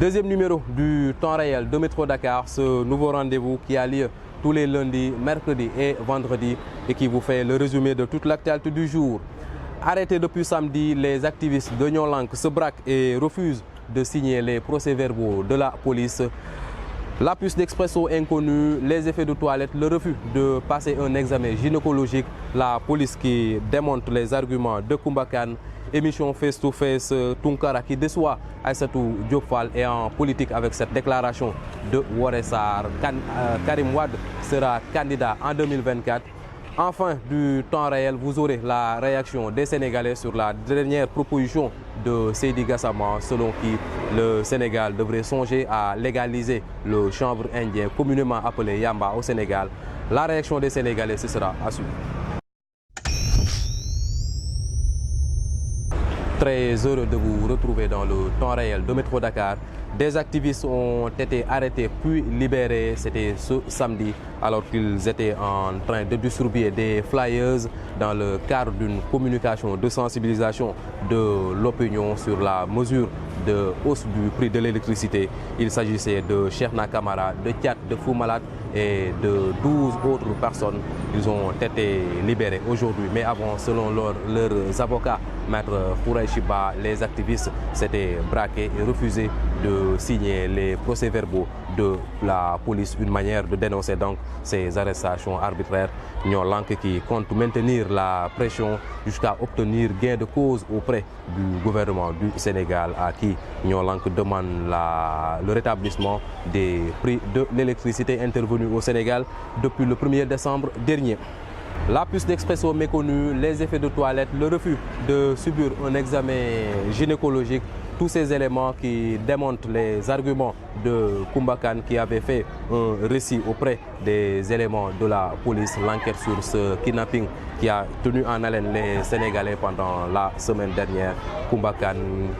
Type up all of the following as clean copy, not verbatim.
Deuxième numéro du temps réel de Métro Dakar, ce nouveau rendez-vous qui a lieu tous les lundis, mercredis et vendredis et qui vous fait le résumé de toute l'actualité du jour. Arrêtés depuis samedi, les activistes de Nyon Lank se braquent et refusent de signer les procès-verbaux de la police. La puce d'expresso inconnue, les effets de toilette, le refus de passer un examen gynécologique, la police qui démonte les arguments de Koumbakan, émission face-to-face Tunkara qui déçoit Aïssatou Diop Fall et en politique avec cette déclaration de Woré Sarr. Karim Wade sera candidat en 2024. Enfin, du temps réel, vous aurez la réaction des Sénégalais sur la dernière proposition de Seydi Gassama, selon qui le Sénégal devrait songer à légaliser le chanvre indien, communément appelé Yamba au Sénégal. La réaction des Sénégalais, ce sera à suivre. Très heureux de vous retrouver dans le temps réel de Métro Dakar. Des activistes ont été arrêtés puis libérés, c'était ce samedi, alors qu'ils étaient en train de distribuer des flyers dans le cadre d'une communication de sensibilisation de l'opinion sur la mesure de hausse du prix de l'électricité. Il s'agissait de Cheikhna Kamara, de Thiat, de Fou Malade et de 12 autres personnes. Ils ont été libérés aujourd'hui, mais avant, selon leurs avocats, Maître Khouraïchiba, les activistes s'étaient braqués et refusé de signer les procès-verbaux de la police, une manière de dénoncer donc ces arrestations arbitraires. Nyon Lank qui compte maintenir la pression jusqu'à obtenir gain de cause auprès du gouvernement du Sénégal, à qui Nyon Lank demande le rétablissement des prix de l'électricité intervenus au Sénégal depuis le 1er décembre dernier. La puce d'expresso méconnue, les effets de toilette, le refus de subir un examen gynécologique, tous ces éléments qui démontrent les arguments de Koumbakan qui avait fait un récit auprès des éléments de la police, l'enquête sur ce kidnapping qui a tenu en haleine les Sénégalais pendant la semaine dernière. Koumbakan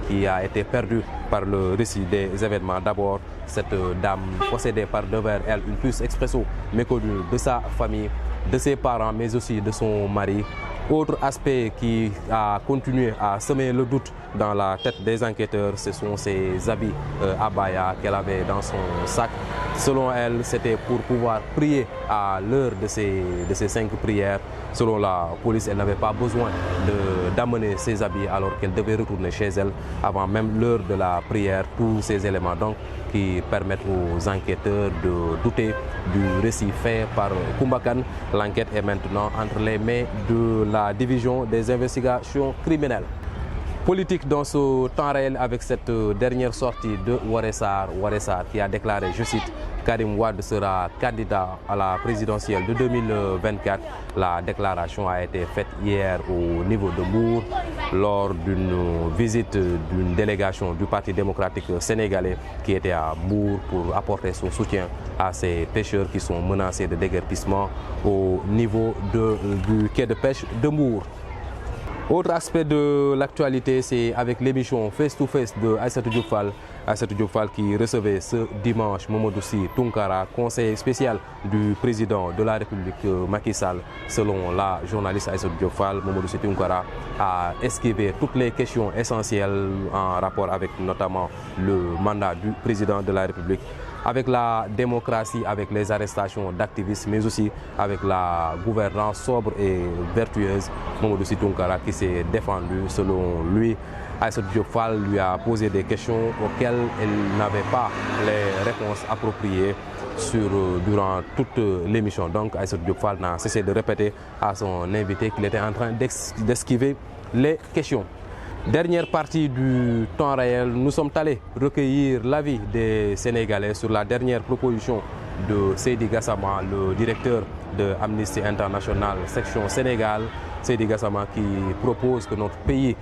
qui a été perdu par le récit des événements. D'abord, cette dame possédait par devers elle une puce expresso méconnue de sa famille, de ses parents, mais aussi de son mari. Autre aspect qui a continué à semer le doute dans la tête des enquêteurs, ce sont ses habits abaya qu'elle avait dans son sac. Selon elle, c'était pour pouvoir prier à l'heure de ces 5 prières. Selon la police, elle n'avait pas besoin d'amener ses habits alors qu'elle devait retourner chez elle avant même l'heure de la prière. Tous ces éléments donc qui permettent aux enquêteurs de douter du récit fait par Koumbakan. L'enquête est maintenant entre les mains de la division des investigations criminelles. Politique dans ce temps réel avec cette dernière sortie de Woré Sarr qui a déclaré, je cite, Karim Wade sera candidat à la présidentielle de 2024. La déclaration a été faite hier au niveau de Mbour lors d'une visite d'une délégation du Parti démocratique sénégalais qui était à Mbour pour apporter son soutien à ces pêcheurs qui sont menacés de déguerpissement au niveau du quai de pêche de Mbour. Autre aspect de l'actualité, c'est avec l'émission Face-to-Face de Aïssatou Diop Fall. Aïssatou Diop Fall qui recevait ce dimanche Mamadou Sy Tunkara, conseiller spécial du président de la République Macky Sall. Selon la journaliste Aïssatou Diop Fall, Mamadou Sy Tunkara a esquivé toutes les questions essentielles en rapport avec notamment le mandat du président de la République, avec la démocratie, avec les arrestations d'activistes, mais aussi avec la gouvernance sobre et vertueuse. Mamadou Sy Tunkara qui s'est défendu. Selon lui, Aïssatou Diop Fall lui a posé des questions auxquelles elle n'avait pas les réponses appropriées durant toute l'émission. Donc Aïssatou Diop Fall n'a cessé de répéter à son invité qu'il était en train d'esquiver les questions. Dernière partie du temps réel, nous sommes allés recueillir l'avis des Sénégalais sur la dernière proposition de Seydi Gassama, le directeur de Amnesty International section Sénégal. Seydi Gassama qui propose que notre pays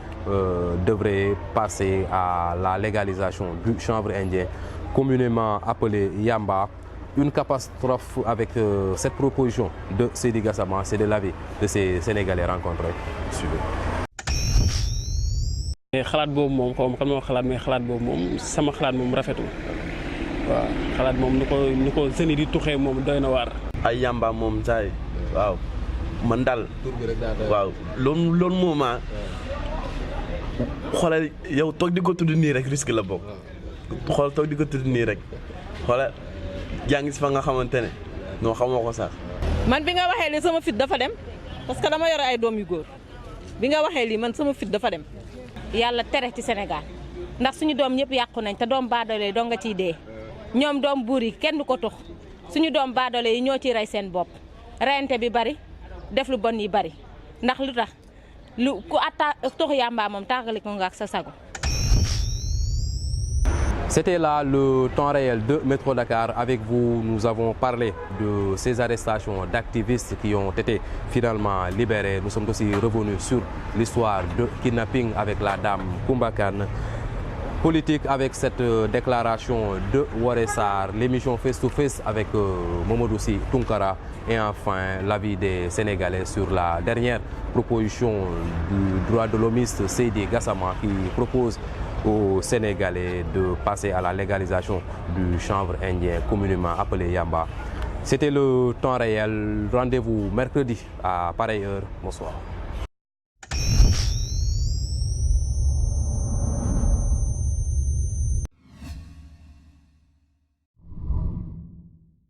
devrait passer à la légalisation du chanvre indien, communément appelé Yamba. Une catastrophe avec cette proposition de Seydi Gassama, c'est de l'avis de ces Sénégalais rencontrés. Suivez. xalaat boobu moom xaw ma kan moo xalaat mais xalaat boobu moom sama xalaat moom rafetul waaw xalaat moom ni ko sëni di tuxee moom doy na waar. ay yamba moom saay waaw man daal waaw loolu mooma xoolal yow toog di ko tudd nii rek risque la bokk xool toog di ko tudd nii rek xoola jàng si fa nga xamante ne non xamoo ko sax. man bi nga waxee li sama fit dafa dem parce que dama yore ay doom yu góor bi nga waxee lii man sama fit dafa dem. yàlla tere ci Sénégal ndax suñu doom ñëpp yàqu nañ te doom baadoole doo nga ciy dee ñoom doom buur yi kenn du ko tux suñu doom baadoole yi ñoo ciy rey seen bopp reyante bi bari def lu bon yi bari ndax lu tax lu ku atta tux yàmbaa moom tàggali ko nga ak sa sago. C'était là le temps réel de Métro Dakar. Avec vous, nous avons parlé de ces arrestations d'activistes qui ont été finalement libérés. Nous sommes aussi revenus sur l'histoire de kidnapping avec la dame Coumba Kane. Politique avec cette déclaration de Woré Sarr, l'émission Face to Face avec Mamadou Sy Tounkara et enfin l'avis des Sénégalais sur la dernière proposition du droit de l'homiste Seydi Gassama qui propose aux Sénégalais de passer à la légalisation du chanvre indien communément appelé Yamba. C'était le temps réel. Rendez-vous mercredi à pareille heure. Bonsoir.